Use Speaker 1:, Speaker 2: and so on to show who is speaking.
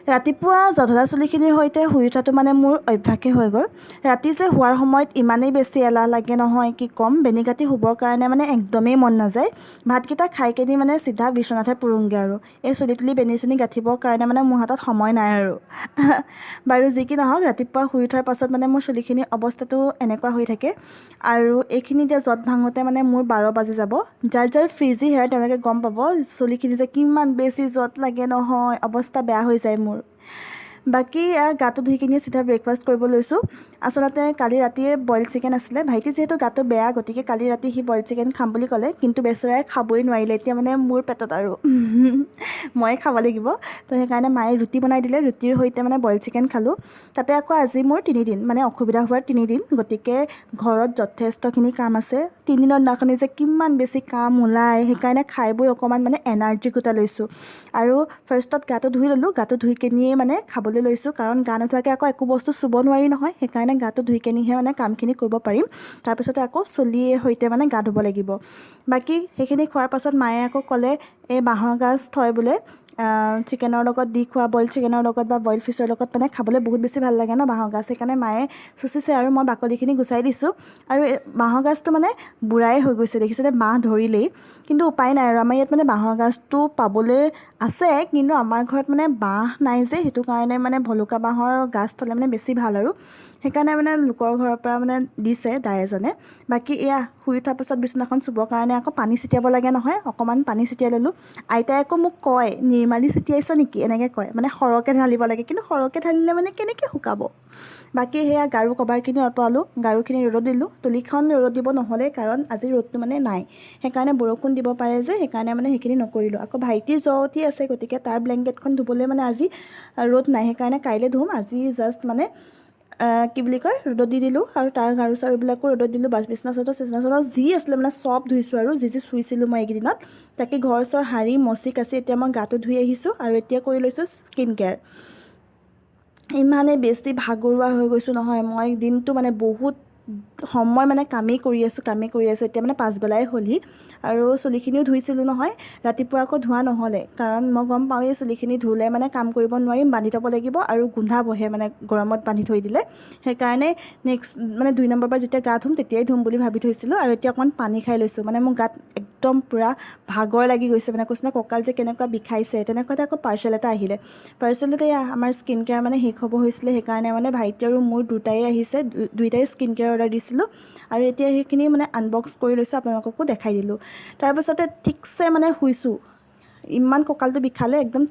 Speaker 1: ৰাতিপুৱা জধলা চুলিখিনিৰ সৈতে শুই উঠাটো মানে মোৰ অভ্যাসেই হৈ গ'ল। ৰাতি যে শোৱাৰ সময়ত ইমানেই বেছি এলাহ লাগে নহয় কি ক'ম, বেনি কাটি শুবৰ কাৰণে মানে একদমেই মন নাযায়। ভাতকেইটা খাই কিনি মানে চিধা বিচনাতহে পৰোংগৈ আৰু এই চুলি তুলি বেনি চেনি গাঁঠিবৰ কাৰণে মানে মোৰ হাতত সময় নাই আৰু বাৰু যি কি নহওক, ৰাতিপুৱা শুই উঠাৰ পাছত মানে মোৰ চুলিখিনিৰ অৱস্থাটো এনেকুৱা হৈ থাকে আৰু এইখিনি এতিয়া যত ভাঙোতে মানে মোৰ 12 বাজি যাব। যাৰ যাৰ ফ্ৰিজি হেয়াৰ তেওঁলোকে গম পাব চুলিখিনি যে কিমান বেছি যত লাগে নহয়, অৱস্থা বেয়া হৈ যায় মোৰ। বাকী গাটো ধুই কিনি চিধা ব্ৰেকফাষ্ট কৰিব লৈছোঁ। আচলতে কালি ৰাতিয়ে বইল চিকেন আছিলে। ভাইটি যিহেতু গাটো বেয়া, গতিকে কালি ৰাতি সি বইল চিকেন খাম বুলি ক'লে, কিন্তু বেচেৰাই খাবই নোৱাৰিলে। এতিয়া মানে মোৰ পেটত আৰু ময়ে খাব লাগিব। তো সেইকাৰণে মায়ে ৰুটি বনাই দিলে, ৰুটিৰ সৈতে মানে বইল চিকেন খালোঁ। তাতে আকৌ আজি মোৰ 3 দিন, মানে অসুবিধা হোৱাৰ 3 দিন, গতিকে ঘৰত যথেষ্টখিনি কাম আছে। 3 দিনৰ দিনাখনি যে কিমান বেছি কাম ওলায়, সেইকাৰণে খাই বৈ অকণমান মানে এনাৰ্জি গোটাই লৈছোঁ। আৰু ফাৰ্ষ্টত গাটো ধুই ল'লোঁ, গাটো ধুই কিনিয়ে মানে খাবলৈ লৈছোঁ, কাৰণ গা নোধোৱাকৈ আকৌ একো বস্তু চুব নোৱাৰি নহয়। সেইকাৰণে গাটো ধুই কিনিহে মানে কামখিনি কৰিব পাৰিম। তাৰপিছতে আকৌ চুলিৰ সৈতে মানে গা ধুব লাগিব। বাকী সেইখিনি খোৱাৰ পাছত মায়ে আকৌ ক'লে এই বাঁহৰ গাজ থয় বোলে চিকেনৰ লগত দি খোৱা, বইল চিকেনৰ লগত বা বইল ফিছৰ লগত মানে খাবলৈ বহুত বেছি ভাল লাগে ন বাঁহৰ গাজ। সেইকাৰণে মায়ে চুচিছে আৰু মই বাকলিখিনি গুচাই দিছোঁ। আৰু বাঁহৰ গাজটো মানে বুঢ়াই হৈ গৈছে, দেখিছেনে, বাঁহ ধৰিলেই। কিন্তু উপায় নাই আৰু আমাৰ ইয়াত মানে বাঁহৰ গাজটো পাবলৈ আছে, কিন্তু আমাৰ ঘৰত মানে বাঁহ নাই যে, সেইটো কাৰণে মানে ভলুকা বাঁহৰ গাজ থ'লে মানে বেছি ভাল আৰু সেইকাৰণে মানে লোকৰ ঘৰৰ পৰা মানে দিছে দাই এজনে। বাকী এয়া শুই উঠাৰ পাছত বিচনাখন চুবৰ কাৰণে আকৌ পানী ছিটিয়াব লাগে নহয়, অকণমান পানী ছিটিয়াই ল'লোঁ। আইতাই আকৌ মোক কয়, নিৰ্মালি ছিটিয়াইছ নেকি, এনেকৈ কয়, মানে সৰহকৈ ঢালিব লাগে, কিন্তু সৰহকৈ ঢালিলে মানে কেনেকৈ শুকাব। বাকী সেয়া গাৰু কভাৰখিনি আঁতৰালোঁ, গাৰুখিনি ৰ'দত দিলোঁ। তুলিখন ৰ'দত দিব নহ'লে, কাৰণ আজি ৰ'দটো মানে নাই, সেইকাৰণে বৰষুণ দিব পাৰে যে, সেইকাৰণে মানে সেইখিনি নকৰিলোঁ। আকৌ ভাইটিৰ জ্বৰ উঠি আছে, গতিকে তাৰ ব্লেংকেটখন ধুবলৈ মানে আজি ৰ'দ নাই, সেইকাৰণে কাইলৈ ধুম। আজি জাষ্ট মানে কি বুলি কয়, ৰ'দত দি দিলোঁ। আৰু তাৰ গাৰু চাৰুবিলাকো ৰ'দত দিলোঁ। বিচনা চাদৰ যি আছিলে মানে চব ধুইছোঁ আৰু যি চুইছিলোঁ মই এইকেইদিনত। তাকে ঘৰ চৰ সাৰি মচি কাচি এতিয়া মই গাটো ধুই আহিছোঁ আৰু এতিয়া কৰি লৈছোঁ স্কিন কেয়াৰ। ইমানেই বেছি ভাগৰুৱা হৈ গৈছোঁ নহয়, মই দিনটো মানে বহুত সময় মানে কামেই কৰি আছোঁ। এতিয়া মানে পাছবেলাই হ'লহি আৰু চুলিখিনিও ধুইছিলোঁ নহয়। ৰাতিপুৱা আকৌ ধোৱা নহ'লে, কাৰণ মই গম পাওঁৱেই চুলিখিনি ধুলে মানে কাম কৰিব নোৱাৰিম, বান্ধি থ'ব লাগিব আৰু গোন্ধাবহে মানে গৰমত বান্ধি থৈ দিলে। সেইকাৰণে নেক্সট মানে 2 নম্বৰ বাৰ যেতিয়া গা ধুম তেতিয়াই ধুম বুলি ভাবি থৈছিলোঁ। আৰু এতিয়া অকণমান পানী খাই লৈছোঁ, মানে মোৰ গাত একদম পূৰা ভাগৰ লাগি গৈছে, মানে কৈছোঁ ন কঁকাল যে কেনেকুৱা বিষাইছে। তেনেকুৱাতে আকৌ পাৰ্চেল এটা আহিলে। পাৰ্চেলতে আমাৰ স্কিন কেয়াৰ মানে শেষ হ'ব হৈছিলে, সেইকাৰণে মানে ভাইটি আৰু মোৰ দুটাই আহিছে, দুইটাই স্কিন কেয়াৰ অৰ্ডাৰ দিছিলোঁ। আৰু এতিয়া সেইখিনি মানে আনবক্স কৰি লৈছোঁ, আপোনালোককো দেখাই দিলোঁ। তাৰপাছতে ঠিকছে মানে শুইছোঁ, ইমান কঁকালটো বিষালে একদম।